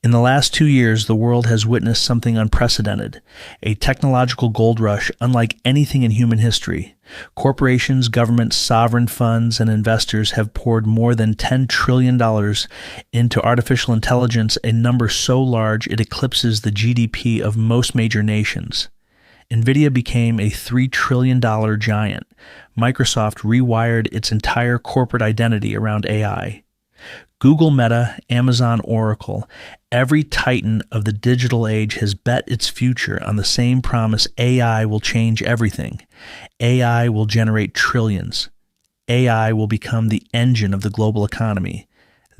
In the last 2 years, the world has witnessed something unprecedented, a technological gold rush unlike anything in human history. Corporations, governments, sovereign funds, and investors have poured more than $10 trillion into artificial intelligence, a number so large it eclipses the GDP of most major nations. Nvidia became a $3 trillion giant. Microsoft rewired its entire corporate identity around AI. Google, Meta, Amazon, Oracle, every titan of the digital age has bet its future on the same promise: AI will change everything. AI will generate trillions. AI will become the engine of the global economy.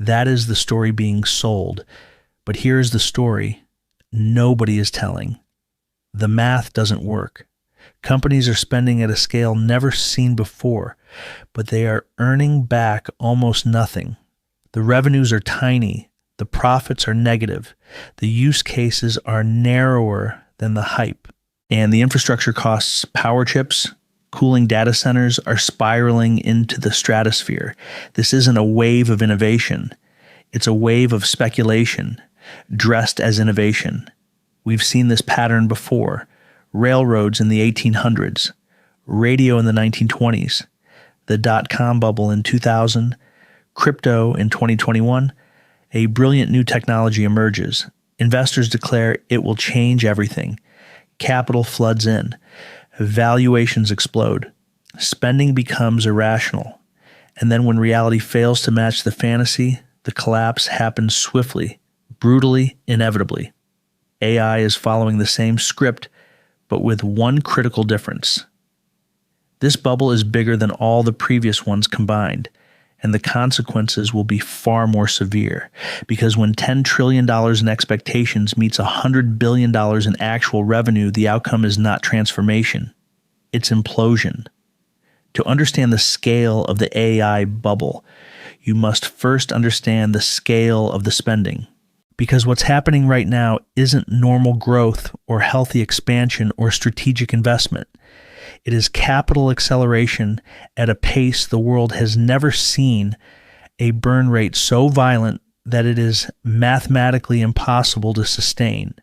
That is the story being sold. But here is the story nobody is telling. The math doesn't work. Companies are spending at a scale never seen before, but they are earning back almost nothing. The revenues are tiny, the profits are negative, the use cases are narrower than the hype, and the infrastructure costs, power chips, cooling data centers, are spiraling into the stratosphere. This isn't a wave of innovation. It's a wave of speculation, dressed as innovation. We've seen this pattern before. Railroads in the 1800s, radio in the 1920s, the dot-com bubble in 2000, crypto in 2021, a brilliant new technology emerges. Investors declare it will change everything. Capital floods in. Valuations explode. Spending becomes irrational. And then when reality fails to match the fantasy, the collapse happens swiftly, brutally, inevitably. AI is following the same script, but with one critical difference. This bubble is bigger than all the previous ones combined, and the consequences will be far more severe, because when $10 trillion in expectations meets $100 billion in actual revenue, the outcome is not transformation, it's implosion. To understand the scale of the AI bubble, you must first understand the scale of the spending. Because what's happening right now isn't normal growth or healthy expansion or strategic investment. It is capital acceleration at a pace the world has never seen, a burn rate so violent that it is mathematically impossible to sustain.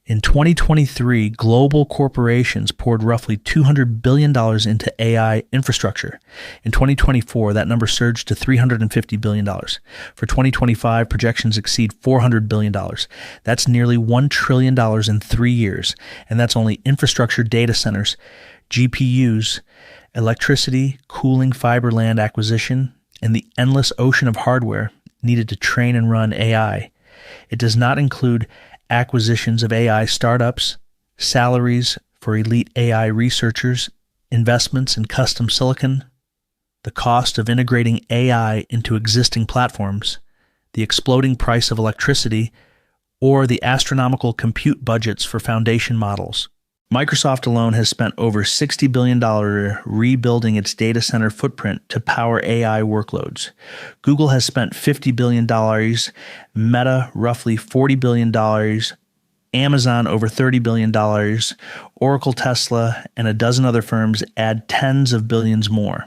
In 2023, global corporations poured roughly $200 billion into AI infrastructure. In 2024, that number surged to $350 billion. For 2025, projections exceed $400 billion. That's nearly $1 trillion in 3 years, and that's only infrastructure, data centers, GPUs, electricity, cooling, fiber land acquisition, and the endless ocean of hardware needed to train and run AI. It does not include acquisitions of AI startups, salaries for elite AI researchers, investments in custom silicon, the cost of integrating AI into existing platforms, the exploding price of electricity, or the astronomical compute budgets for foundation models. Microsoft alone has spent over $60 billion rebuilding its data center footprint to power AI workloads. Google has spent $50 billion, Meta roughly $40 billion, Amazon over $30 billion, Oracle, Tesla, and a dozen other firms add tens of billions more.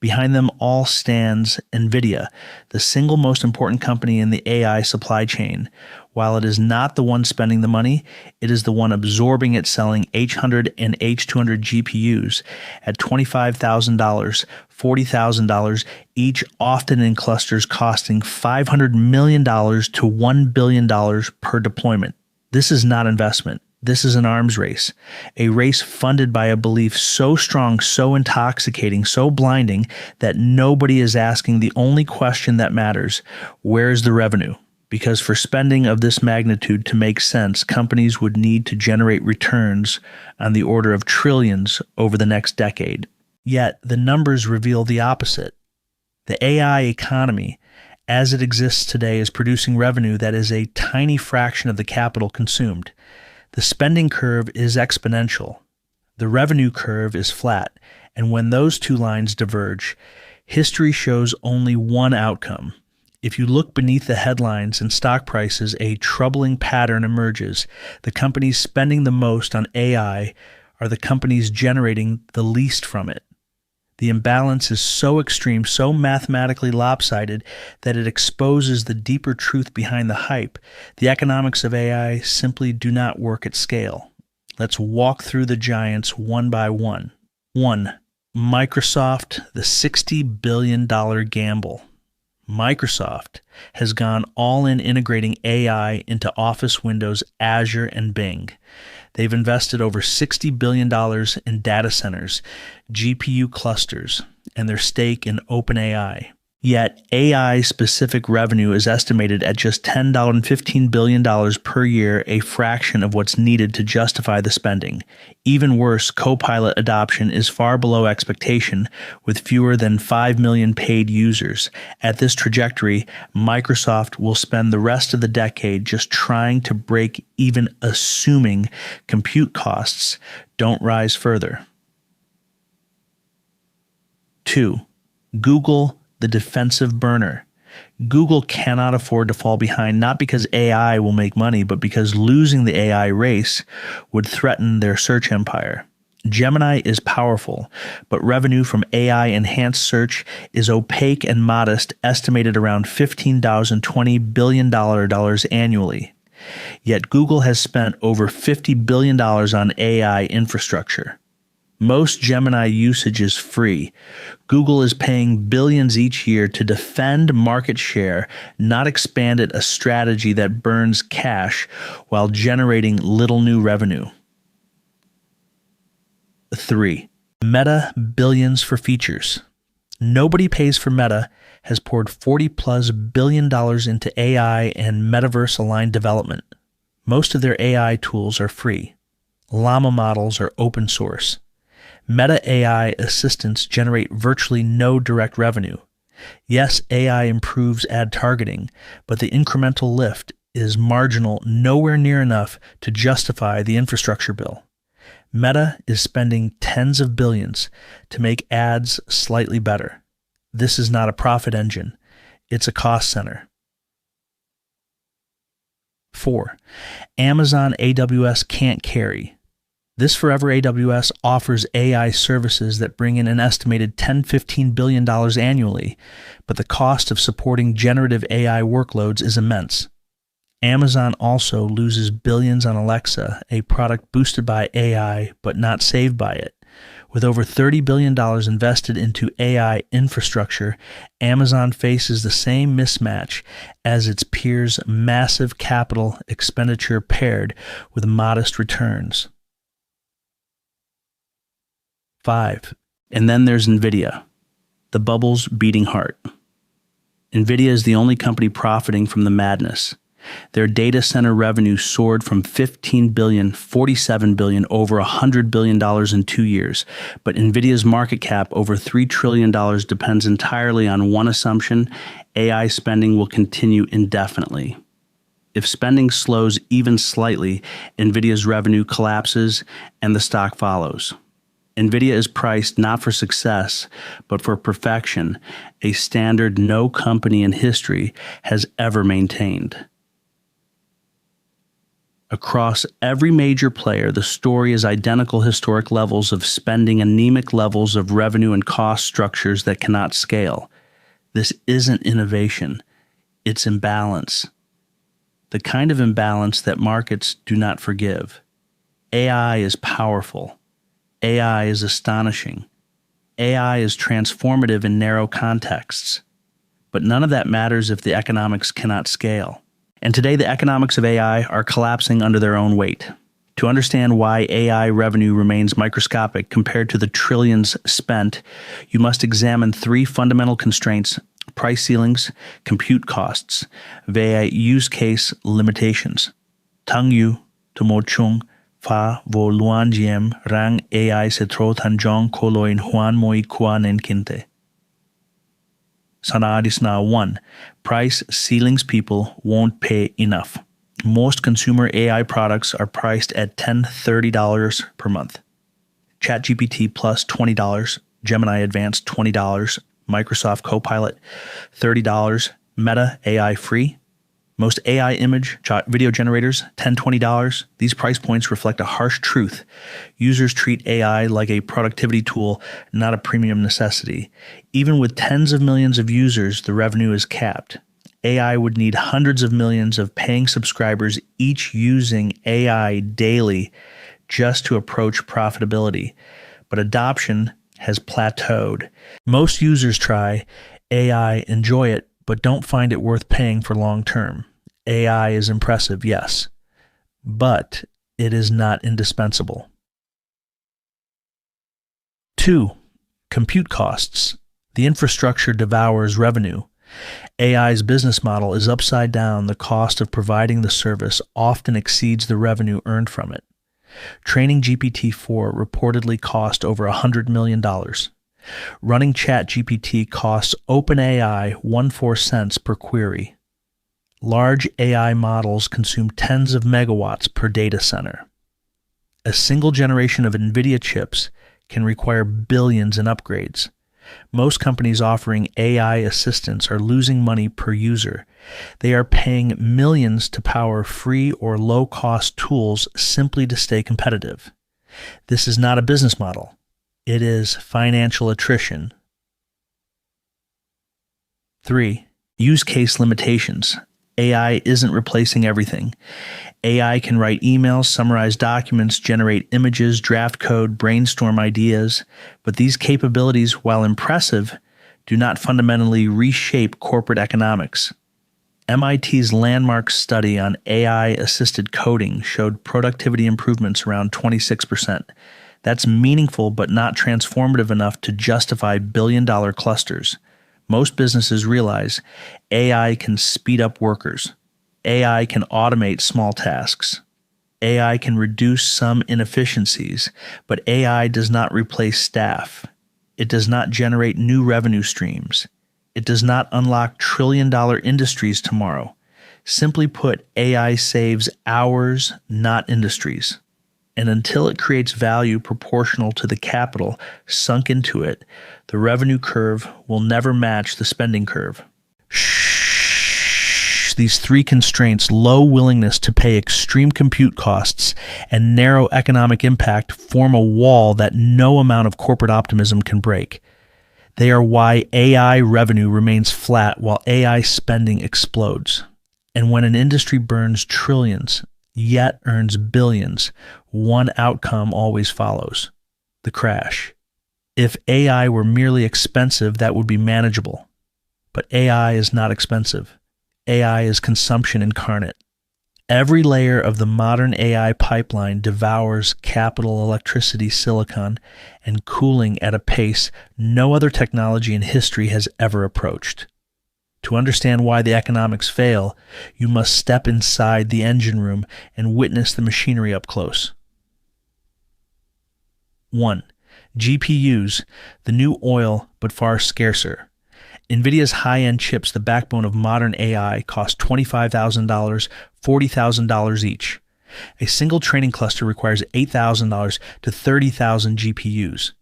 Behind them all stands Nvidia, the single most important company in the AI supply chain. While it is not the one spending the money, it is the one absorbing it, selling H100 and H200 GPUs at $25,000, $40,000 each, often in clusters costing $500 million to $1 billion per deployment. This is not investment. This is an arms race, a race funded by a belief so strong, so intoxicating, so blinding that nobody is asking the only question that matters: where is the revenue? Because for spending of this magnitude to make sense, companies would need to generate returns on the order of trillions over the next decade. Yet the numbers reveal the opposite. The AI economy, as it exists today, is producing revenue that is a tiny fraction of the capital consumed. The spending curve is exponential. The revenue curve is flat, and when those two lines diverge, history shows only one outcome. If you look beneath the headlines and stock prices, a troubling pattern emerges. The companies spending the most on AI are the companies generating the least from it. The imbalance is so extreme, so mathematically lopsided, that it exposes the deeper truth behind the hype. The economics of AI simply do not work at scale. Let's walk through the giants one by one. 1. Microsoft, the $60 billion gamble. Microsoft has gone all in integrating AI into Office, Windows, Azure, and Bing. They've invested over $60 billion in data centers, GPU clusters, and their stake in OpenAI. Yet, AI-specific revenue is estimated at just $10.15 billion per year, a fraction of what's needed to justify the spending. Even worse, Copilot adoption is far below expectation, with fewer than 5 million paid users. At this trajectory, Microsoft will spend the rest of the decade just trying to break even, assuming compute costs don't rise further. 2. Google, the defensive burner. Google cannot afford to fall behind, not because AI will make money, but because losing the AI race would threaten their search empire. Gemini is powerful, but revenue from AI-enhanced search is opaque and modest, estimated around $15,020 billion annually. Yet Google has spent over $50 billion on AI infrastructure. Most Gemini usage is free. Google is paying billions each year to defend market share, not expand it, a strategy that burns cash while generating little new revenue. 3. Meta, billions for features. Nobody pays for Meta has poured $40+ billion into AI and metaverse-aligned development. Most of their AI tools are free. Llama models are open source. Meta AI assistants generate virtually no direct revenue. Yes, AI improves ad targeting, but the incremental lift is marginal, nowhere near enough to justify the infrastructure bill. Meta is spending tens of billions to make ads slightly better. This is not a profit engine. It's a cost center. 4. Amazon AWS can't carry. This forever AWS offers AI services that bring in an estimated $10-15 billion annually, but the cost of supporting generative AI workloads is immense. Amazon also loses billions on Alexa, a product boosted by AI but not saved by it. With over $30 billion invested into AI infrastructure, Amazon faces the same mismatch as its peers' massive capital expenditure paired with modest returns. 5. And then there's Nvidia, the bubble's beating heart. Nvidia is the only company profiting from the madness. Their data center revenue soared from $15 billion, $47 billion, over $100 billion in 2 years. But Nvidia's market cap, over $3 trillion, depends entirely on one assumption: AI spending will continue indefinitely. If spending slows even slightly, Nvidia's revenue collapses and the stock follows. Nvidia is priced not for success, but for perfection, a standard no company in history has ever maintained. Across every major player, the story is identical: historic levels of spending, anemic levels of revenue, and cost structures that cannot scale. This isn't innovation, it's imbalance. The kind of imbalance that markets do not forgive. AI is powerful. AI is astonishing. AI is transformative in narrow contexts. But none of that matters if the economics cannot scale. And today, the economics of AI are collapsing under their own weight. To understand why AI revenue remains microscopic compared to the trillions spent, you must examine 3 fundamental constraints: price ceilings, compute costs, via use case limitations. Tang yu, tomo chung, fa vo luan jiem rang AI se tro tan jong koloin huan moi kuan en kinte. Sanadisna 1. Price ceilings. People won't pay enough. Most consumer AI products are priced at $10-30 per month. ChatGPT Plus $20, Gemini Advanced $20, Microsoft Copilot $30, Meta AI free Most AI video generators, $10, $20. These price points reflect a harsh truth. Users treat AI like a productivity tool, not a premium necessity. Even with tens of millions of users, the revenue is capped. AI would need hundreds of millions of paying subscribers, each using AI daily just to approach profitability. But adoption has plateaued. Most users try AI, enjoy it, but don't find it worth paying for long term. AI is impressive, yes, but it is not indispensable. 2. Compute costs. The infrastructure devours revenue. AI's business model is upside down. The cost of providing the service often exceeds the revenue earned from it. Training GPT-4 reportedly cost over $100 million. Running ChatGPT costs OpenAI 14 cents per query. Large AI models consume tens of megawatts per data center. A single generation of Nvidia chips can require billions in upgrades. Most companies offering AI assistants are losing money per user. They are paying millions to power free or low-cost tools simply to stay competitive. This is not a business model. It is financial attrition. 3. Use case limitations. AI isn't replacing everything. AI can write emails, summarize documents, generate images, draft code, brainstorm ideas, but these capabilities, while impressive, do not fundamentally reshape corporate economics. MIT's landmark study on AI-assisted coding showed productivity improvements around 26%. That's meaningful but not transformative enough to justify billion-dollar clusters. Most businesses realize AI can speed up workers. AI can automate small tasks. AI can reduce some inefficiencies, but AI does not replace staff. It does not generate new revenue streams. It does not unlock trillion-dollar industries tomorrow. Simply put, AI saves hours, not industries. And until it creates value proportional to the capital sunk into it, the revenue curve will never match the spending curve. These 3 constraints, low willingness to pay extreme compute costs and narrow economic impact, form a wall that no amount of corporate optimism can break. They are why AI revenue remains flat while AI spending explodes. And when an industry burns trillions, yet earns billions, one outcome always follows: the crash. If AI were merely expensive, that would be manageable. But AI is not expensive. AI is consumption incarnate. Every layer of the modern AI pipeline devours capital, electricity, silicon, and cooling at a pace no other technology in history has ever approached. To understand why the economics fail, you must step inside the engine room and witness the machinery up close. 1. GPUs, the new oil but far scarcer. Nvidia's high-end chips, the backbone of modern AI, cost $25,000, $40,000 each. A single training cluster requires $8,000 to 30,000 GPUs.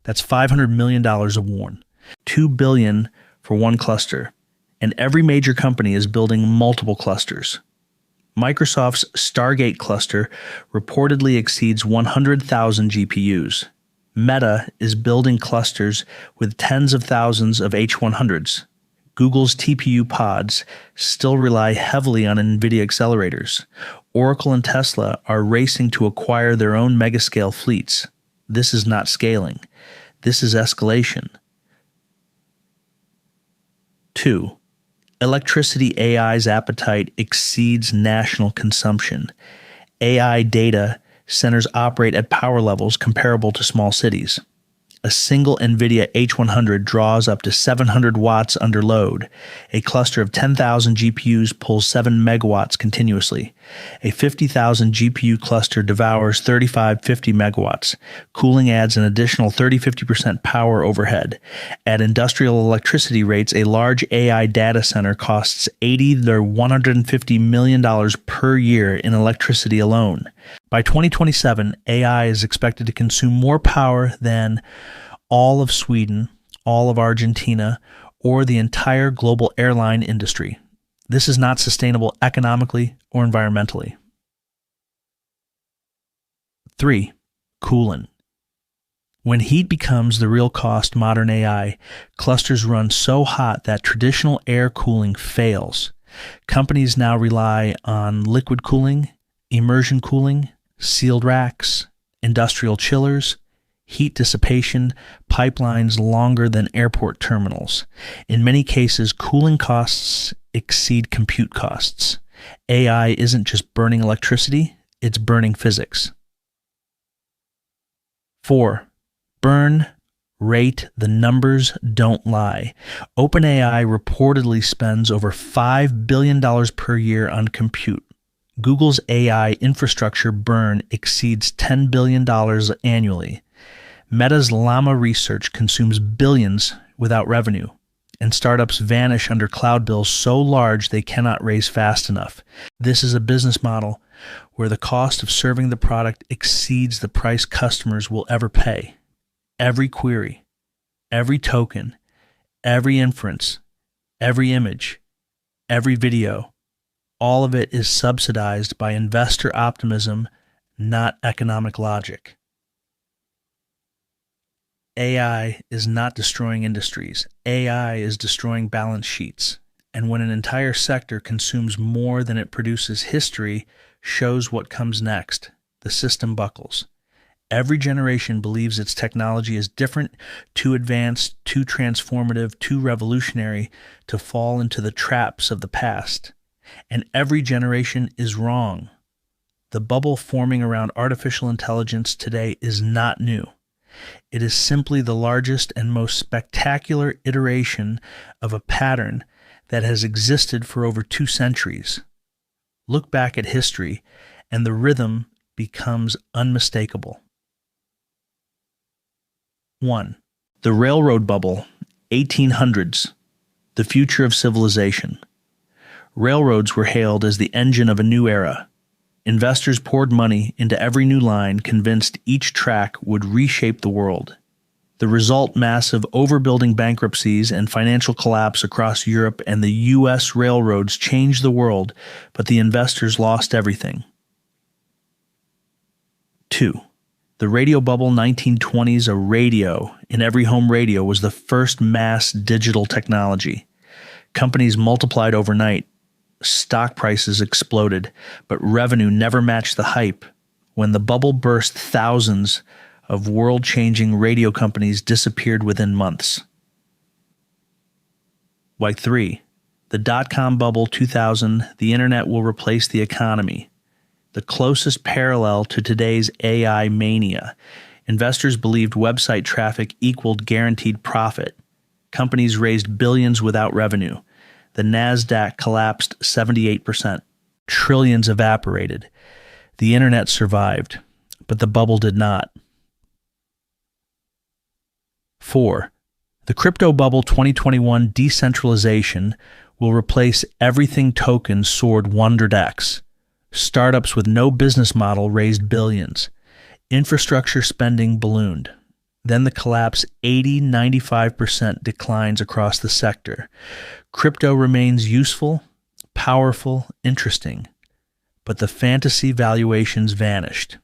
That's $500 million of WARN. $2 billion for one cluster. And every major company is building multiple clusters. Microsoft's Stargate cluster reportedly exceeds 100,000 GPUs. Meta is building clusters with tens of thousands of H100s. Google's TPU pods still rely heavily on Nvidia accelerators. Oracle and Tesla are racing to acquire their own megascale fleets. This is not scaling. This is escalation. 2. Electricity AI's appetite exceeds national consumption. AI data centers operate at power levels comparable to small cities. A single Nvidia H100 draws up to 700 watts under load. A cluster of 10,000 GPUs pulls 7 megawatts continuously. A 50,000 GPU cluster devours 35-50 megawatts. Cooling adds an additional 30-50% power overhead. At industrial electricity rates, a large AI data center costs $80 to $150 million per year in electricity alone. By 2027, AI is expected to consume more power than all of Sweden, all of Argentina, or the entire global airline industry. This is not sustainable economically or environmentally. 3. Coolant. When heat becomes the real cost, modern AI clusters run so hot that traditional air cooling fails. Companies now rely on liquid cooling, immersion cooling, sealed racks, industrial chillers, heat dissipation, pipelines longer than airport terminals. In many cases, cooling costs exceed compute costs. AI isn't just burning electricity, it's burning physics. 4. Burn rate. The numbers don't lie. OpenAI reportedly spends over $5 billion per year on compute. Google's AI infrastructure burn exceeds $10 billion annually. Meta's Llama research consumes billions without revenue, and startups vanish under cloud bills so large they cannot raise fast enough. This is a business model where the cost of serving the product exceeds the price customers will ever pay. Every query, every token, every inference, every image, every video, all of it is subsidized by investor optimism, not economic logic. AI is not destroying industries. AI is destroying balance sheets. And when an entire sector consumes more than it produces, history shows what comes next. The system buckles. Every generation believes its technology is different, too advanced, too transformative, too revolutionary to fall into the traps of the past. And every generation is wrong. The bubble forming around artificial intelligence today is not new. It is simply the largest and most spectacular iteration of a pattern that has existed for over 2 centuries. Look back at history, and the rhythm becomes unmistakable. 1. The railroad bubble, 1800s, the future of civilization. Railroads were hailed as the engine of a new era. Investors poured money into every new line, convinced each track would reshape the world. The result, massive overbuilding, bankruptcies, and financial collapse across Europe, and the U.S. railroads changed the world, but the investors lost everything. 2. The radio bubble, 1920s. A radio in every home radio was the first mass digital technology. Companies multiplied overnight. Stock prices exploded, but revenue never matched the hype. When the bubble burst, thousands of world-changing radio companies disappeared within months. 3. The dot-com bubble, 2000. The internet will replace the economy. The closest parallel to today's AI mania. Investors believed website traffic equaled guaranteed profit. Companies raised billions without revenue. The NASDAQ collapsed 78%. Trillions evaporated. The internet survived, but the bubble did not. 4. The crypto bubble, 2021. Decentralization will replace everything. Tokens soared 100x. Startups with no business model raised billions. Infrastructure spending ballooned. Then the collapse, 95% declines across the sector. Crypto remains useful, powerful, interesting, but the fantasy valuations vanished.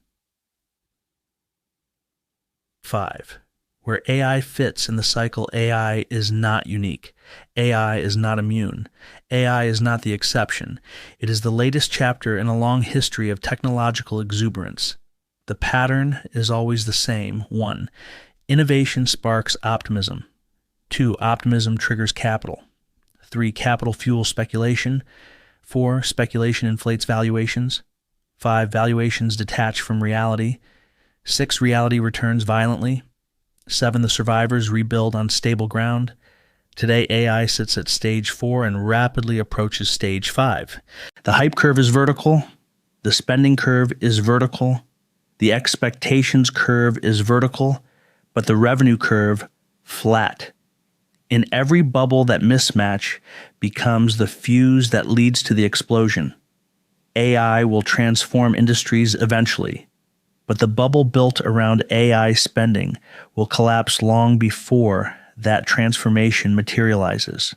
5. Where AI fits in the cycle, AI is not unique. AI is not immune. AI is not the exception. It is the latest chapter in a long history of technological exuberance. The pattern is always the same. 1. Innovation sparks optimism. 2. Optimism triggers capital. 3. Capital fuels speculation. 4. Speculation inflates valuations. 5. Valuations detach from reality. 6. Reality returns violently. 7. The survivors rebuild on stable ground. Today, AI sits at stage 4 and rapidly approaches stage 5. The hype curve is vertical. The spending curve is vertical. The expectations curve is vertical, but the revenue curve flat. In every bubble, that mismatch becomes the fuse that leads to the explosion. AI will transform industries eventually, but the bubble built around AI spending will collapse long before that transformation materializes.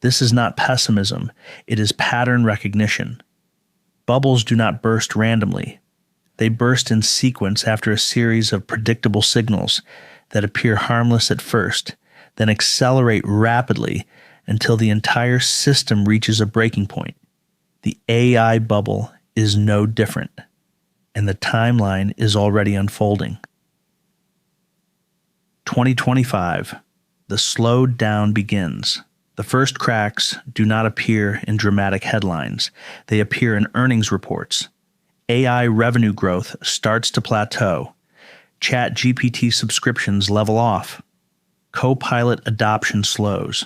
This is not pessimism, it is pattern recognition. Bubbles do not burst randomly. They burst in sequence after a series of predictable signals that appear harmless at first, then accelerate rapidly until the entire system reaches a breaking point. The AI bubble is no different, and the timeline is already unfolding. 2025, the slowed down begins. The first cracks do not appear in dramatic headlines. They appear in earnings reports. AI revenue growth starts to plateau. ChatGPT subscriptions level off. Copilot adoption slows.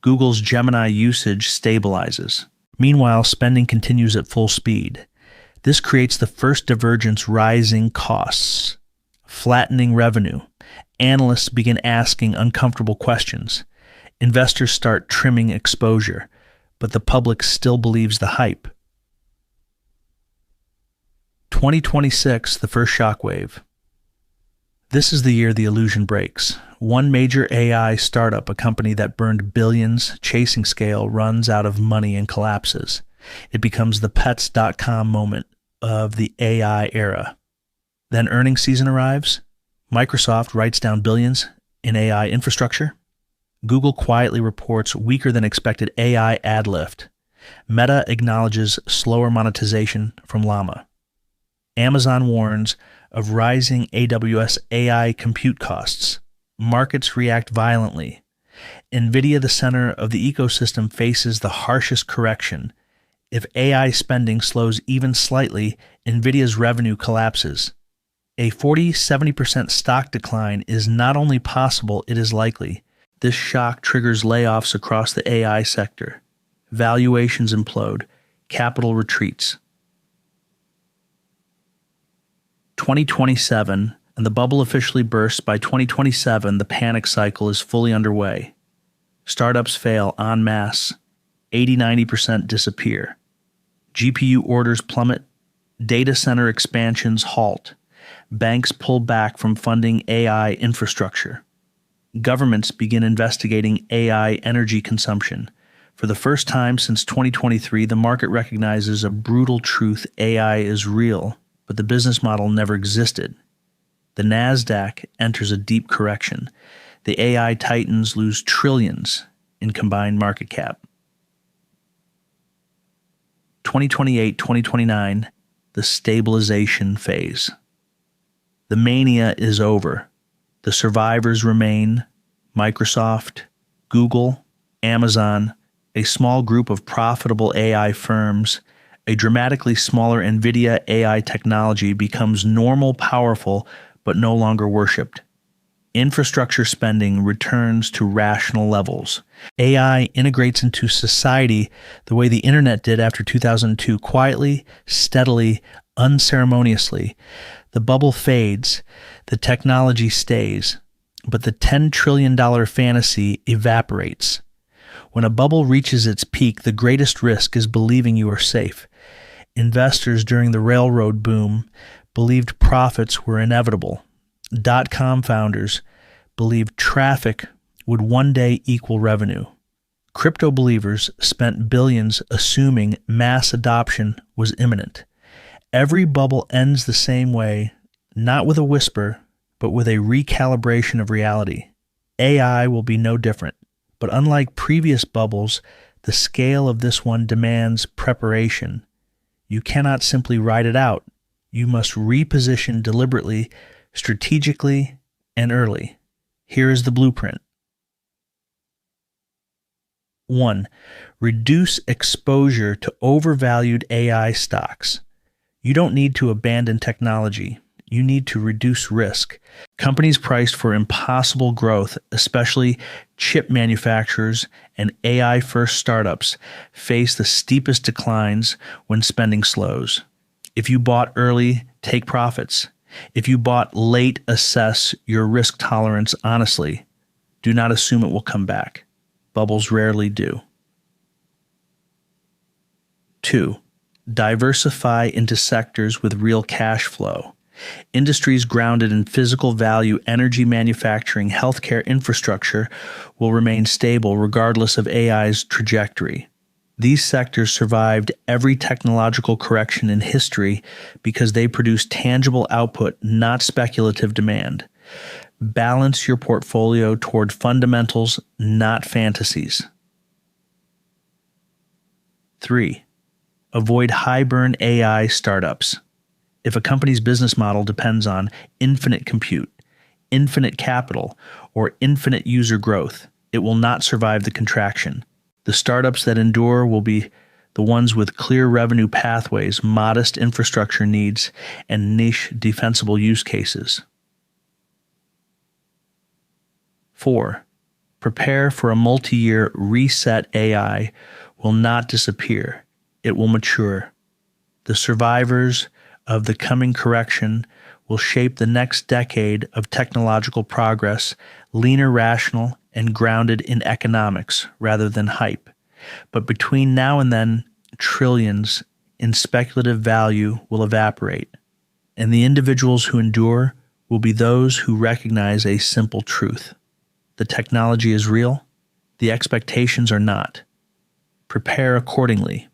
Google's Gemini usage stabilizes. Meanwhile, spending continues at full speed. This creates the first divergence: rising costs, flattening revenue. Analysts begin asking uncomfortable questions. Investors start trimming exposure, but the public still believes the hype. 2026, the first shockwave. This is the year the illusion breaks. One major AI startup, a company that burned billions chasing scale, runs out of money and collapses. It becomes the pets.com moment of the AI era. Then earnings season arrives. Microsoft writes down billions in AI infrastructure. Google quietly reports weaker than expected AI ad lift. Meta acknowledges slower monetization from Llama. Amazon warns of rising AWS AI compute costs. Markets react violently. Nvidia, the center of the ecosystem, faces the harshest correction. If AI spending slows even slightly, Nvidia's revenue collapses. A 40-70% stock decline is not only possible, it is likely. This shock triggers layoffs across the AI sector. Valuations implode. Capital retreats. 2027, and the bubble officially bursts. By 2027, the panic cycle is fully underway. Startups fail en masse. 80-90% disappear. GPU orders plummet. Data center expansions halt. Banks pull back from funding AI infrastructure. Governments begin investigating AI energy consumption. For the first time since 2023, the market recognizes a brutal truth: AI is real, but the business model never existed. The Nasdaq enters a deep correction. The AI titans lose trillions in combined market cap. 2028-2029, the stabilization phase. The mania is over. The survivors remain: Microsoft, Google, Amazon, a small group of profitable AI firms. A dramatically smaller Nvidia AI technology becomes normal, powerful, but no longer worshipped. Infrastructure spending returns to rational levels. AI integrates into society the way the internet did after 2002, quietly, steadily, unceremoniously. The bubble fades, the technology stays, but the $10 trillion fantasy evaporates. When a bubble reaches its peak, the greatest risk is believing you are safe. Investors during the railroad boom believed profits were inevitable. .com founders believed traffic would one day equal revenue. Crypto believers spent billions assuming mass adoption was imminent. Every bubble ends the same way, not with a whisper, but with a recalibration of reality. AI will be no different, but unlike previous bubbles, the scale of this one demands preparation. You cannot simply ride it out. You must reposition deliberately, strategically, and early. Here is the blueprint. 1. Reduce exposure to overvalued AI stocks. You don't need to abandon technology. You need to reduce risk. Companies priced for impossible growth, especially chip manufacturers and AI-first startups, face the steepest declines when spending slows. If you bought early, take profits. If you bought late, assess your risk tolerance honestly. Do not assume it will come back. Bubbles rarely do. 2. Diversify into sectors with real cash flow. Industries grounded in physical value, energy manufacturing, healthcare infrastructure will remain stable regardless of AI's trajectory. These sectors survived every technological correction in history because they produce tangible output, not speculative demand. Balance your portfolio toward fundamentals, not fantasies. 3. Avoid high-burn AI startups. If a company's business model depends on infinite compute, infinite capital, or infinite user growth, it will not survive the contraction. The startups that endure will be the ones with clear revenue pathways, modest infrastructure needs, and niche defensible use cases. 4. Prepare for a multi-year reset. AI will not disappear. It will mature. The survivors of the coming correction will shape the next decade of technological progress, leaner, rational, and grounded in economics rather than hype. But between now and then, trillions in speculative value will evaporate, and the individuals who endure will be those who recognize a simple truth. The technology is real, the expectations are not. Prepare accordingly,